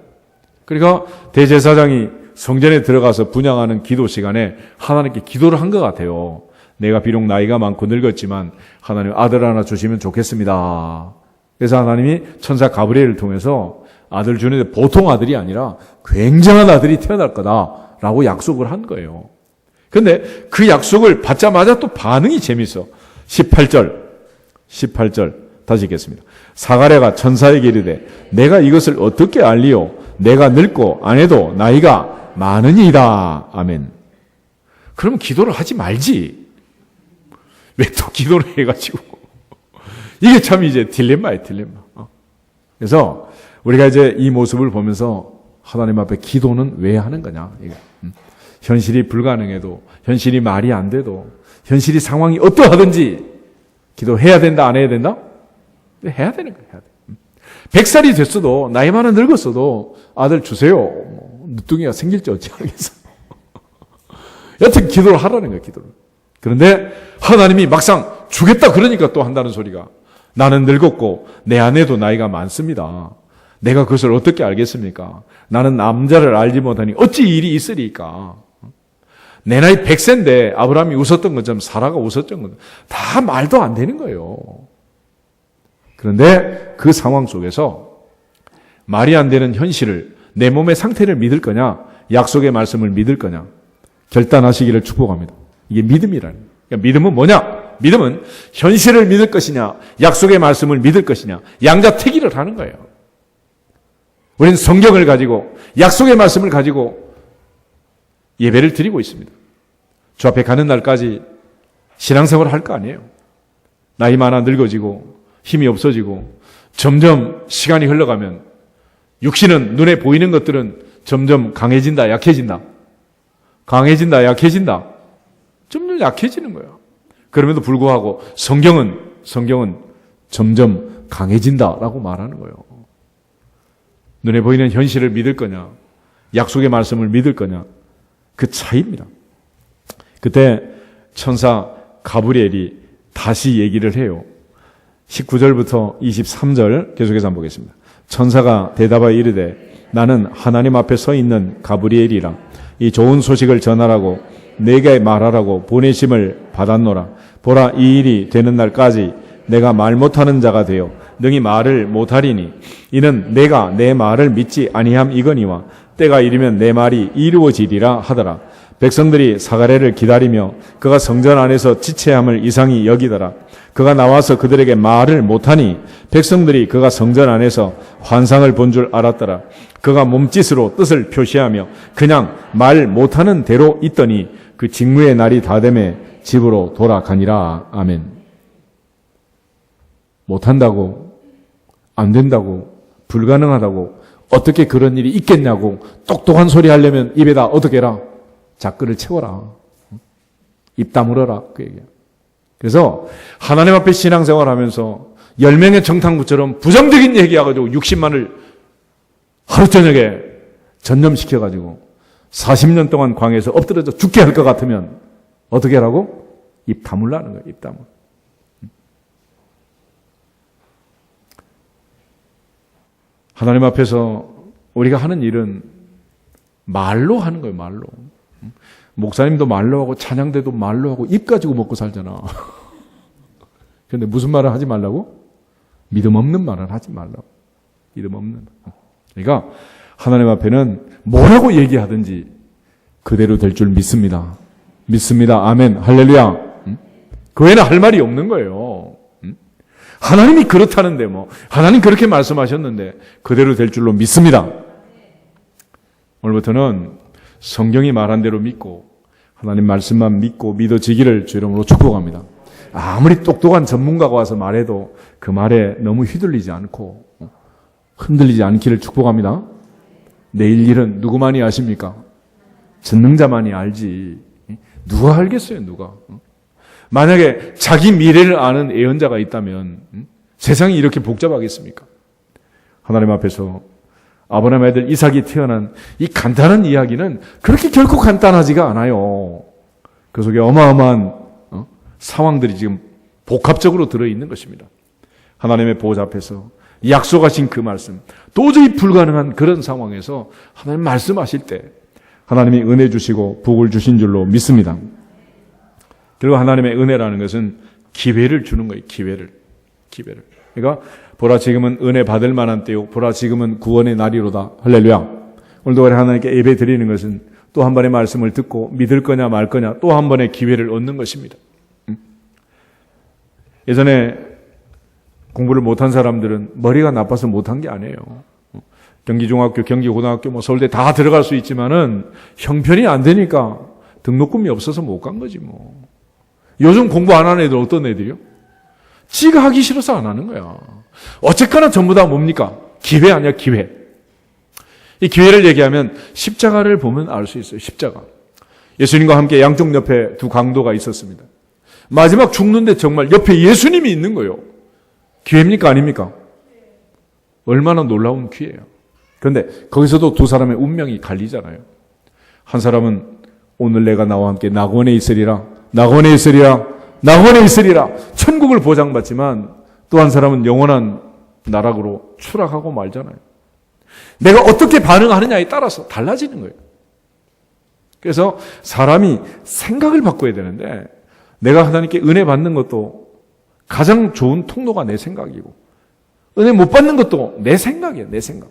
그러니까 대제사장이 성전에 들어가서 분향하는 기도 시간에 하나님께 기도를 한 것 같아요. 내가 비록 나이가 많고 늙었지만 하나님 아들 하나 주시면 좋겠습니다. 그래서 하나님이 천사 가브리엘을 통해서 아들 주는데 보통 아들이 아니라 굉장한 아들이 태어날 거다라고 약속을 한 거예요. 그런데 그 약속을 받자마자 또 반응이 재밌어. 18절 다시 읽겠습니다. 사가랴가 천사에게 이르되 내가 이것을 어떻게 알리오? 내가 늙고 아내도 나이가 많으니이다. 아멘. 그러면 기도를 하지 말지. 왜 또 기도를 해가지고. 이게 참 이제 딜레마예요, 딜레마. 그래서 우리가 이제 이 모습을 보면서 하나님 앞에 기도는 왜 하는 거냐. 현실이 불가능해도, 현실이 말이 안 돼도, 현실이 상황이 어떠하든지 기도해야 된다, 안 해야 된다? 해야 되는 거예요, 해야 돼. 100살이 됐어도, 나이 많아 늙었어도 아들 주세요. 늦둥이가 생길지 어찌 알겠어. 여튼 기도를 하라는 거예요, 기도를. 그런데 하나님이 막상 주겠다 그러니까 또 한다는 소리가 나는 늙었고 내 아내도 나이가 많습니다. 내가 그것을 어떻게 알겠습니까? 나는 남자를 알지 못하니 어찌 일이 있으리까? 내 나이 100세인데 아브라함이 웃었던 것처럼 사라가 웃었던 것처럼 다 말도 안 되는 거예요. 그런데 그 상황 속에서 말이 안 되는 현실을 내 몸의 상태를 믿을 거냐 약속의 말씀을 믿을 거냐 결단하시기를 축복합니다. 이게 믿음이라는 거예요. 그러니까 믿음은 뭐냐? 믿음은 현실을 믿을 것이냐 약속의 말씀을 믿을 것이냐 양자택일을 하는 거예요. 우리는 성경을 가지고 약속의 말씀을 가지고 예배를 드리고 있습니다. 주 앞에 가는 날까지 신앙생활을 할 거 아니에요. 나이 많아 늙어지고 힘이 없어지고 점점 시간이 흘러가면 육신은 눈에 보이는 것들은 점점 강해진다 약해진다 강해진다 약해진다 점점 약해지는 거예요. 그럼에도 불구하고 성경은 점점 강해진다라고 말하는 거예요. 눈에 보이는 현실을 믿을 거냐 약속의 말씀을 믿을 거냐 그 차이입니다. 그때 천사 가브리엘이 다시 얘기를 해요. 19절부터 23절 계속해서 한번 보겠습니다. 천사가 대답하여 이르되 나는 하나님 앞에 서 있는 가브리엘이라 이 좋은 소식을 전하라고 내게 말하라고 보내심을 받았노라. 보라 이 일이 되는 날까지 내가 말 못하는 자가 되어 능히 말을 못하리니 이는 내가 내 말을 믿지 아니함이거니와 때가 이르면 내 말이 이루어지리라 하더라. 백성들이 사가랴를 기다리며 그가 성전 안에서 지체함을 이상히 여기더라. 그가 나와서 그들에게 말을 못하니 백성들이 그가 성전 안에서 환상을 본 줄 알았더라. 그가 몸짓으로 뜻을 표시하며 그냥 말 못하는 대로 있더니 그 직무의 날이 다 되매 집으로 돌아가니라. 아멘. 못한다고 안 된다고, 불가능하다고, 어떻게 그런 일이 있겠냐고, 똑똑한 소리 하려면 입에다 어떻게 해라? 잣글을 채워라. 입 다물어라. 그 얘기야. 그래서 하나님 앞에 신앙생활 하면서 10명의 정탐구처럼 부정적인 얘기해가지고 60만을 하루 저녁에 전념시켜가지고 40년 동안 광야에서 엎드려져 죽게 할 것 같으면 어떻게 하라고? 입 다물라는 거예요. 입 다물. 하나님 앞에서 우리가 하는 일은 말로 하는 거예요. 말로. 목사님도 말로 하고 찬양대도 말로 하고 입 가지고 먹고 살잖아. 그런데 무슨 말을 하지 말라고? 믿음 없는 말을 하지 말라고. 믿음 없는. 그러니까 하나님 앞에는 뭐라고 얘기하든지 그대로 될 줄 믿습니다. 믿습니다. 아멘. 할렐루야. 그 외에는 할 말이 없는 거예요. 하나님이 그렇다는데 뭐 하나님 그렇게 말씀하셨는데 그대로 될 줄로 믿습니다. 오늘부터는 성경이 말한 대로 믿고 하나님 말씀만 믿고 믿어지기를 주 이름으로 축복합니다. 아무리 똑똑한 전문가가 와서 말해도 그 말에 너무 휘둘리지 않고 흔들리지 않기를 축복합니다. 내일 일은 누구만이 아십니까? 전능자만이 알지. 누가 알겠어요, 누가? 만약에 자기 미래를 아는 예언자가 있다면 세상이 이렇게 복잡하겠습니까? 하나님 앞에서 아브라함의 아들 이삭이 태어난 이 간단한 이야기는 그렇게 결코 간단하지가 않아요. 그 속에 어마어마한 상황들이 지금 복합적으로 들어있는 것입니다. 하나님의 보호자 앞에서 약속하신 그 말씀, 도저히 불가능한 그런 상황에서 하나님 말씀하실 때 하나님이 은혜 주시고 복을 주신 줄로 믿습니다. 그리고 하나님의 은혜라는 것은 기회를 주는 거예요. 기회를. 그러니까 보라 지금은 은혜 받을 만한 때요. 보라 지금은 구원의 날이로다. 할렐루야. 오늘도 우리 하나님께 예배 드리는 것은 또 한 번의 말씀을 듣고 믿을 거냐 말 거냐 또 한 번의 기회를 얻는 것입니다. 예전에 공부를 못한 사람들은 머리가 나빠서 못한 게 아니에요. 경기중학교, 경기고등학교, 뭐 서울대 다 들어갈 수 있지만은 형편이 안 되니까 등록금이 없어서 못 간 거지 뭐. 요즘 공부 안 하는 애들 어떤 애들이요? 지가 하기 싫어서 안 하는 거야. 어쨌거나 전부 다 뭡니까? 기회 아니야, 기회. 이 기회를 얘기하면 십자가를 보면 알 수 있어요. 십자가. 예수님과 함께 양쪽 옆에 두 강도가 있었습니다. 마지막 죽는데 정말 옆에 예수님이 있는 거예요. 기회입니까? 아닙니까? 얼마나 놀라운 기회예요. 그런데 거기서도 두 사람의 운명이 갈리잖아요. 한 사람은 오늘 내가 나와 함께 낙원에 있으리라. 천국을 보장받지만 또 한 사람은 영원한 나락으로 추락하고 말잖아요. 내가 어떻게 반응하느냐에 따라서 달라지는 거예요. 그래서 사람이 생각을 바꿔야 되는데 내가 하나님께 은혜 받는 것도 가장 좋은 통로가 내 생각이고 은혜 못 받는 것도 내 생각이에요. 내 생각.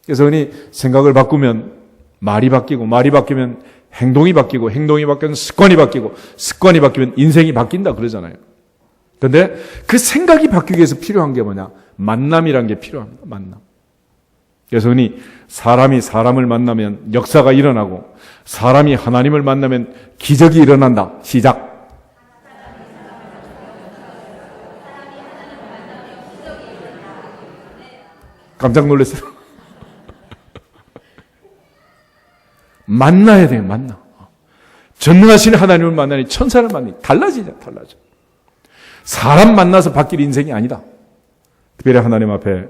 그래서 흔히 생각을 바꾸면 말이 바뀌고 말이 바뀌면 행동이 바뀌고 행동이 바뀌면 습관이 바뀌고 습관이 바뀌면 인생이 바뀐다 그러잖아요. 그런데 그 생각이 바뀌기 위해서 필요한 게 뭐냐? 만남이란 게 필요합니다. 만남. 그래서 흔히 사람이 사람을 만나면 역사가 일어나고 사람이 하나님을 만나면 기적이 일어난다. 시작. 깜짝 놀랐어요. 만나야 돼요. 만나. 전능하신 하나님을 만나니 천사를 만나니 달라져. 사람 만나서 바뀔 인생이 아니다. 특별히 하나님 앞에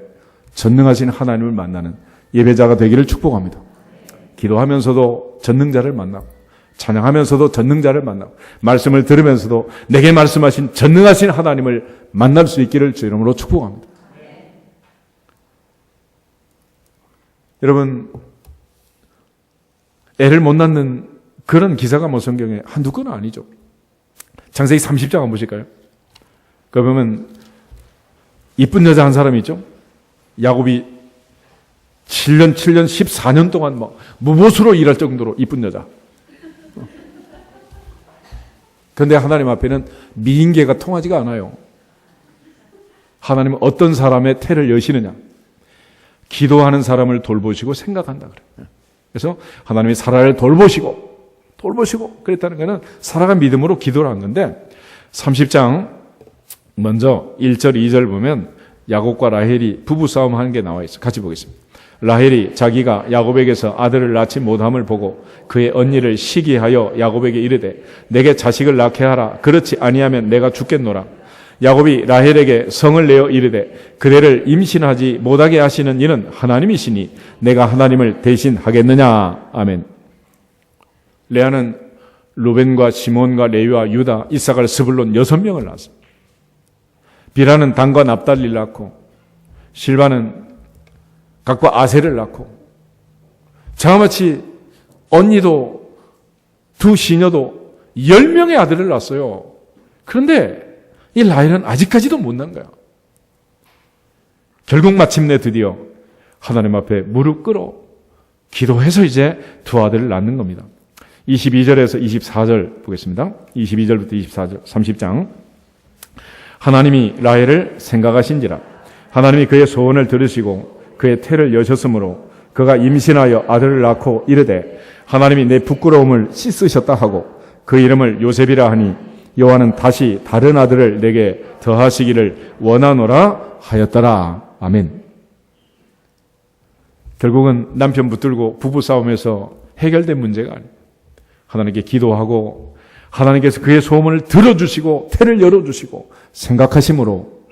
전능하신 하나님을 만나는 예배자가 되기를 축복합니다. 기도하면서도 전능자를 만나고 찬양하면서도 전능자를 만나고 말씀을 들으면서도 내게 말씀하신 전능하신 하나님을 만날 수 있기를 주 이름으로 축복합니다. 여러분, 애를 못 낳는 그런 기사가 뭐 성경에 한두 건은 아니죠. 창세기 30장 한번 보실까요? 거기 보면 이쁜 여자 한 사람이 있죠. 야곱이 7년 14년 동안 막 무보수로 일할 정도로 이쁜 여자. 그런데 하나님 앞에는 미인계가 통하지가 않아요. 하나님은 어떤 사람의 태를 여시느냐. 기도하는 사람을 돌보시고 생각한다 그래요. 그래서 하나님이 사라를 돌보시고 그랬다는 것은 사라가 믿음으로 기도를 한 건데 30장 먼저 1절 2절 보면 야곱과 라헬이 부부싸움 하는 게 나와 있어요. 같이 보겠습니다. 라헬이 자기가 야곱에게서 아들을 낳지 못함을 보고 그의 언니를 시기하여 야곱에게 이르되 내게 자식을 낳게 하라. 그렇지 아니하면 내가 죽겠노라. 야곱이 라헬에게 성을 내어 이르되 그대를 임신하지 못하게 하시는 이는 하나님이시니 내가 하나님을 대신하겠느냐. 아멘. 레아는 루벤과 시몬과 레위와 유다, 이사갈, 스불론 6명을 낳았습니다. 비라는 단과 납달리를 낳고 실바는 각과 아셀을 낳고 자마치 언니도 두 시녀도 10명의 아들을 낳았어요. 그런데 이 라헬은 아직까지도 못 낳은 거야. 결국 마침내 드디어 하나님 앞에 무릎 꿇어 기도해서 이제 두 아들을 낳는 겁니다. 22절에서 24절 보겠습니다. 22절부터 24절 30장. 하나님이 라헬을 생각하신지라 하나님이 그의 소원을 들으시고 그의 태를 여셨으므로 그가 임신하여 아들을 낳고 이르되 하나님이 내 부끄러움을 씻으셨다 하고 그 이름을 요셉이라 하니 여호와는 다시 다른 아들을 내게 더하시기를 원하노라 하였더라. 아멘. 결국은 남편 붙들고 부부싸움에서 해결된 문제가 아니에요. 하나님께 기도하고 하나님께서 그의 소원을 들어주시고 태를 열어주시고 생각하심으로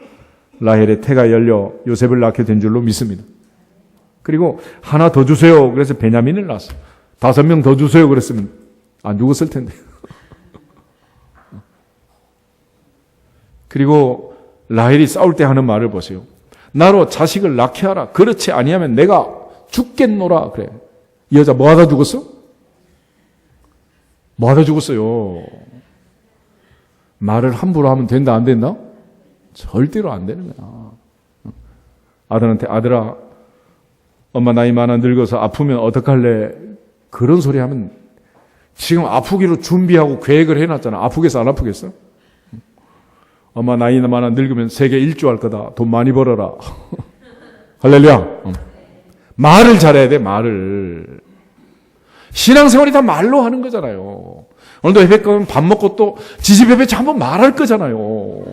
라헬의 태가 열려 요셉을 낳게 된 줄로 믿습니다. 그리고 하나 더 주세요. 그래서 베냐민을 낳았어요. 5명 더 주세요. 그랬으면 안 죽었을 텐데. 그리고 라헬이 싸울 때 하는 말을 보세요. 나로 자식을 낳게 하라. 그렇지 아니하면 내가 죽겠노라. 그래. 이 여자 뭐 하다 죽었어? 뭐 하다 죽었어요? 말을 함부로 하면 된다 안 된다? 절대로 안 되는 거야. 아들한테 아들아 엄마 나이 많아 늙어서 아프면 어떡할래? 그런 소리 하면 지금 아프기로 준비하고 계획을 해놨잖아. 아프겠어 안 아프겠어? 엄마 나이 많아 늙으면 세계 일주할 거다. 돈 많이 벌어라. 할렐루야. 말을 잘해야 돼. 말을. 신앙생활이 다 말로 하는 거잖아요. 오늘도 예배 가면 밥 먹고 또 지집 예배 한번 말할 거잖아요.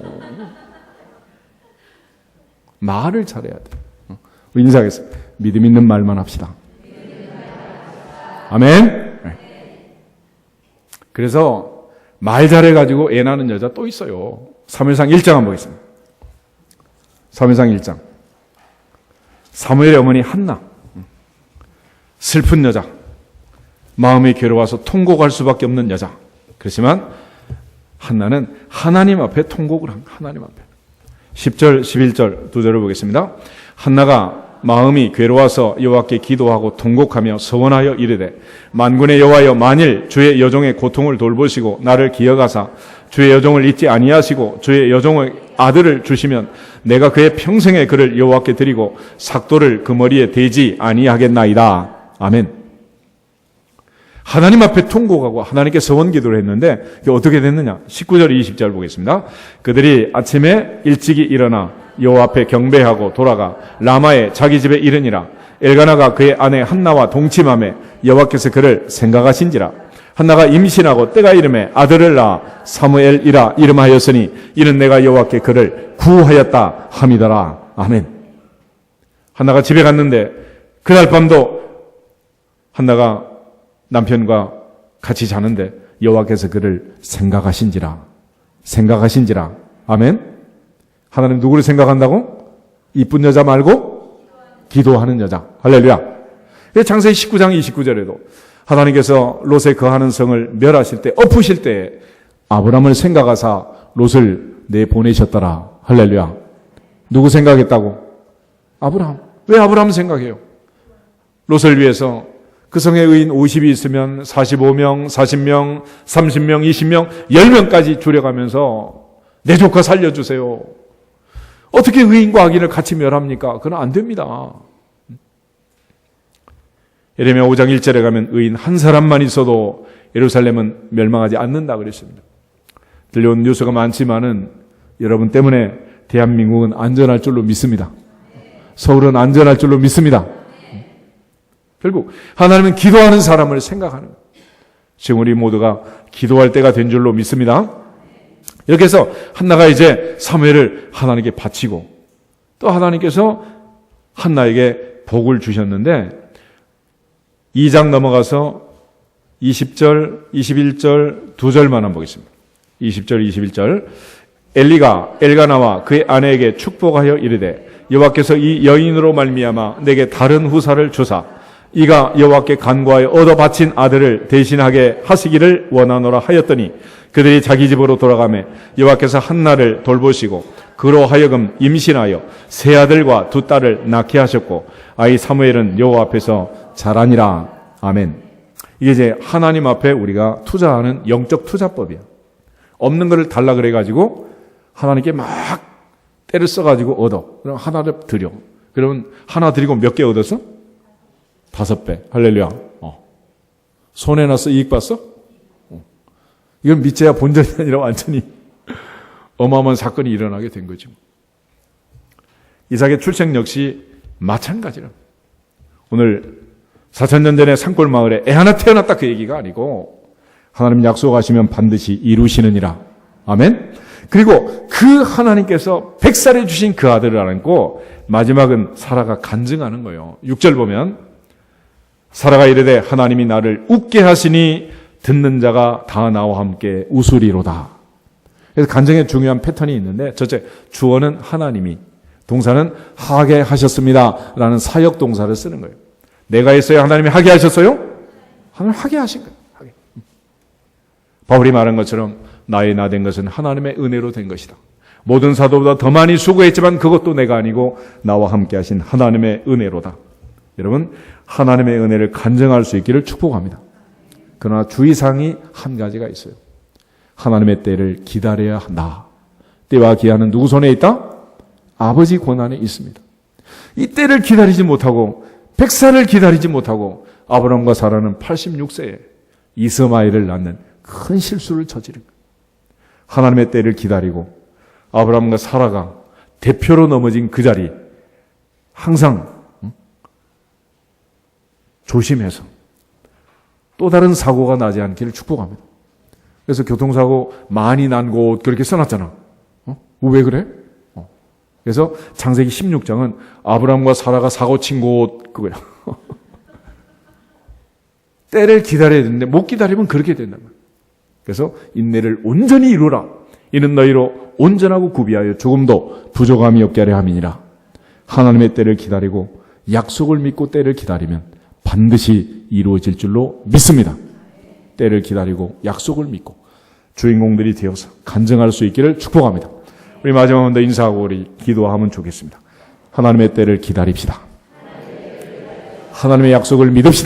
말을 잘해야 돼. 우리 인사하겠습니다. 믿음 있는 말만 합시다. 아멘. 그래서 말 잘해가지고 애 낳는 여자 또 있어요. 사무엘상 1장 한번 보겠습니다. 사무엘상 1장. 사무엘의 어머니 한나. 슬픈 여자. 마음이 괴로워서 통곡할 수밖에 없는 여자. 그렇지만 한나는 하나님 앞에 통곡을 한 하나님 앞에. 10절, 11절 두 절을 보겠습니다. 한나가 마음이 괴로워서 여호와께 기도하고 통곡하며 서원하여 이르되 만군의 여호와여 만일 주의 여종의 고통을 돌보시고 나를 기억하사 주의 여종을 잊지 아니하시고 주의 여종의 아들을 주시면 내가 그의 평생의 그를 여호와께 드리고 삭도를 그 머리에 대지 아니하겠나이다. 아멘. 하나님 앞에 통곡하고 하나님께 서원 기도를 했는데 이게 어떻게 됐느냐? 19절 20절 보겠습니다. 그들이 아침에 일찍이 일어나 여호와 앞에 경배하고 돌아가 라마에 자기 집에 이르니라. 엘가나가 그의 아내 한나와 동침하며 여호와께서 그를 생각하신지라. 한나가 임신하고 때가 이름에 아들을 낳아 사무엘이라 이름하였으니 이는 내가 여호와께 그를 구하였다 함이더라. 아멘. 한나가 집에 갔는데 그날 밤도 한나가 남편과 같이 자는데 여호와께서 그를 생각하신지라. 아멘. 하나님 누구를 생각한다고? 이쁜 여자 말고 기도하는 여자. 할렐루야. 창세기 19장 29절에도 하나님께서 롯에 거하는 성을 멸하실 때 엎으실 때 아브라함을 생각하사 롯을 내보내셨더라. 할렐루야. 누구 생각했다고? 아브라함. 왜 아브라함 생각해요? 롯을 위해서 그 성에 의인 50이 있으면 45명, 40명, 30명, 20명, 10명까지 줄여가면서 내 조카 살려주세요. 어떻게 의인과 악인을 같이 멸합니까? 그건 안 됩니다. 예레미야 5장 1절에 가면 의인 한 사람만 있어도 예루살렘은 멸망하지 않는다 그랬습니다. 들려온 뉴스가 많지만은 여러분 때문에 대한민국은 안전할 줄로 믿습니다. 서울은 안전할 줄로 믿습니다. 결국 하나님은 기도하는 사람을 생각하는 거예요. 지금 우리 모두가 기도할 때가 된 줄로 믿습니다. 이렇게 해서 한나가 이제 사무엘을 하나님께 바치고 또 하나님께서 한나에게 복을 주셨는데 2장 넘어가서 20절, 21절 두 절만 보겠습니다. 20절, 21절. 엘리가 엘가나와 그의 아내에게 축복하여 이르되 여호와께서 이 여인으로 말미암아 내게 다른 후사를 주사 이가 여호와께 간구하여 얻어 바친 아들을 대신하게 하시기를 원하노라 하였더니 그들이 자기 집으로 돌아가매 여호와께서 한나를 돌보시고 그로 하여금 임신하여 세 아들과 두 딸을 낳게 하셨고 아이 사무엘은 여호와 앞에서 자라니라. 아멘. 이게 이제 하나님 앞에 우리가 투자하는 영적 투자법이야. 없는 것을 달라 그래가지고 하나님께 막 때를 써가지고 얻어. 그럼 하나를 드려. 그러면 하나 드리고 몇 개 얻었어? 5배. 할렐루야. 손해 났어? 이익 봤어? 이건 믿자야 본전이 아니라 완전히 어마어마한 사건이 일어나게 된 거죠. 이삭의 출생 역시 마찬가지라. 오늘 4,000년 전에 산골 마을에 애 하나 태어났다 그 얘기가 아니고 하나님 약속하시면 반드시 이루시느니라. 아멘. 그리고 그 하나님께서 100살에 주신 그 아들을 안고 마지막은 사라가 간증하는 거예요. 6절 보면 사라가 이르되 하나님이 나를 웃게 하시니 듣는 자가 다 나와 함께 웃으리로다. 그래서 간증에 중요한 패턴이 있는데 첫째, 주어는 하나님이, 동사는 하게 하셨습니다 라는 사역 동사를 쓰는 거예요. 내가 했어요? 하나님이 하게 하셨어요? 하나님 하게 하신 거예요. 하게. 바울이 말한 것처럼 나의 나 된 것은 하나님의 은혜로 된 것이다. 모든 사도보다 더 많이 수고했지만 그것도 내가 아니고 나와 함께 하신 하나님의 은혜로다. 여러분, 하나님의 은혜를 간증할 수 있기를 축복합니다. 그러나 주의사항이 한 가지가 있어요. 하나님의 때를 기다려야 한다. 때와 기한은 누구 손에 있다? 아버지 권한에 있습니다. 이 때를 기다리지 못하고 100살을 기다리지 못하고 아브라함과 사라는 86세에 이스마엘을 낳는 큰 실수를 저지른 거예요. 하나님의 때를 기다리고 아브라함과 사라가 대표로 넘어진 그 자리 항상 조심해서 또 다른 사고가 나지 않기를 축복합니다. 그래서 교통사고 많이 난 곳 그렇게 써놨잖아. 왜 그래? 그래서 창세기 16장은 아브라함과 사라가 사고 친 곳 그거야. 때를 기다려야 되는데 못 기다리면 그렇게 된단 말이야. 그래서 인내를 온전히 이루라. 이는 너희로 온전하고 구비하여 조금도 부족함이 없게 하려 함이니라. 하나님의 때를 기다리고 약속을 믿고 때를 기다리면 반드시 이루어질 줄로 믿습니다. 때를 기다리고 약속을 믿고 주인공들이 되어서 간증할 수 있기를 축복합니다. 우리 마지막으로 더 인사하고 우리 기도하면 좋겠습니다. 하나님의 때를 기다립시다. 하나님의 약속을 믿읍시다.